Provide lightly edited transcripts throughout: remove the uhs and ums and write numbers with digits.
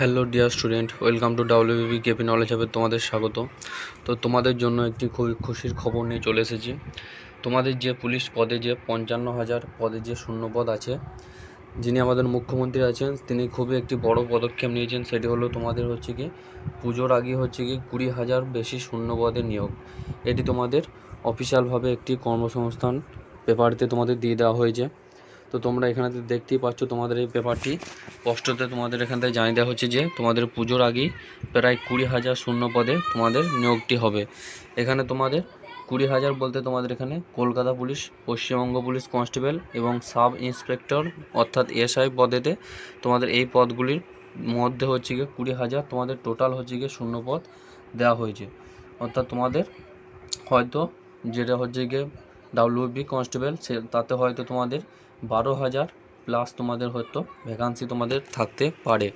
Hello dear student, welcome to WBB KP knowledge হ্যাবে তোমাদের স্বাগত। তো তোমাদের জন্য একটি খুবই খুশির খবর নিয়ে চলে এসেছি। তোমাদের যে পুলিশ পদে যে 55,000 পদে যে শূন্যপদ আছে, যিনি আমাদের মুখ্যমন্ত্রী আছেন তিনি খুবই একটি বড় পদক্ষেপ নিয়েছেন। সেটি হলো তোমাদের হচ্ছে কি পুজোর আগে হচ্ছে কি 20,000 বেশি শূন্যপদের নিয়োগ। এটি তোমাদের অফিসিয়ালভাবে একটি কর্মসংস্থান পেপারতে তোমাদের দিয়ে দেওয়া হয়েছে। তো তোমরা এখানে দেখতেই পাচ্ছ তোমাদের এই পেপারটি স্পষ্টতে তোমাদের এখান থেকে জানিয়ে দেওয়া হচ্ছে যে তোমাদের পুজোর আগেই প্রায় 20,000 শূন্য পদে তোমাদের নিয়োগটি হবে। এখানে তোমাদের 20,000 বলতে তোমাদের এখানে Kolkata police, Paschimbanga police constable এবং সাব ইন্সপেক্টর অর্থাৎ এসআই পদেতে তোমাদের এই পদগুলির মধ্যে হচ্ছে গিয়ে 20,000 তোমাদের টোটাল হচ্ছে গিয়ে শূন্য পদ দেওয়া হয়েছে। অর্থাৎ তোমাদের হয়তো যেটা হচ্ছে গিয়ে ডাব্লিউবি কনস্টেবল তাতে হয়তো তোমাদের 12,000 প্লাস তোমাদের হয়তো ভ্যাকান্সি তোমাদের থাকতে পারে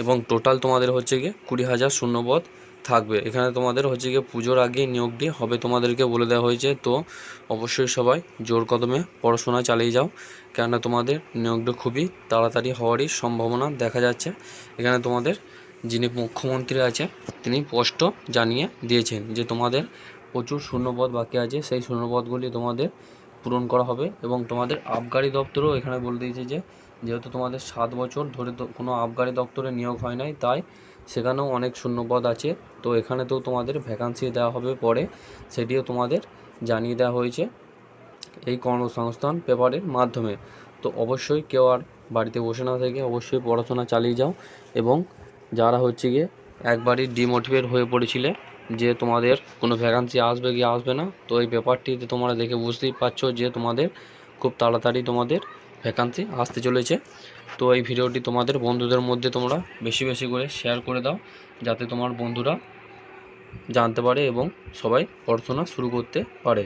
এবং টোটাল তোমাদের হচ্ছে গিয়ে 20,000 শূন্যপদ থাকবে। এখানে তোমাদের হচ্ছে গিয়ে পুজোর আগে নিয়োগটি হবে তোমাদেরকে বলে দেওয়া হয়েছে। তো অবশ্যই সবাই জোর কদমে পড়াশোনা চালিয়ে যাও, কেননা তোমাদের নিয়োগটা খুবই তাড়াতাড়ি হওয়ারই সম্ভাবনা দেখা যাচ্ছে। এখানে তোমাদের যিনি মুখ্যমন্ত্রী আছে তিনি স্পষ্ট জানিয়ে দিয়েছেন যে তোমাদের প্রচুর শূন্যপদ বাকি আছে, সেই শূন্যপদগুলি তোমাদের পূরণ করা হবে। এবং তোমাদের আবগারি দপ্তরও এখানে বলে দিয়েছে যে যেহেতু তোমাদের 7 বছর ধরে তো কোনো আবগারি দপ্তরে নিয়োগ হয় নাই, তাই সেখানেও অনেক শূন্যপদ আছে। তো এখানেতেও তোমাদের ভ্যাকান্সি দেওয়া হবে পরে, সেটিও তোমাদের জানিয়ে দেওয়া হয়েছে এই কর্মসংস্থান পেপারের মাধ্যমে। তো অবশ্যই কেউ আর বাড়িতে বসে না থেকে অবশ্যই পড়াশোনা চালিয়ে যাও। এবং যারা হচ্ছে গিয়ে একবারই ডিমোটিভেট হয়ে পড়েছিলে যে তোমাদের কোনো ভ্যাকান্সি আসবে কি আসবে না, তো এই পেপারটিতে তোমরা দেখে বুঝতেই পারছো যে তোমাদের খুব তাড়াতাড়ি তোমাদের ভ্যাকান্সি আসতে চলেছে। তো এই ভিডিওটি তোমাদের বন্ধুদের মধ্যে তোমরা বেশি বেশি করে শেয়ার করে দাও, যাতে তোমার বন্ধুরা জানতে পারে এবং সবাই পড়াশোনা শুরু করতে পারে।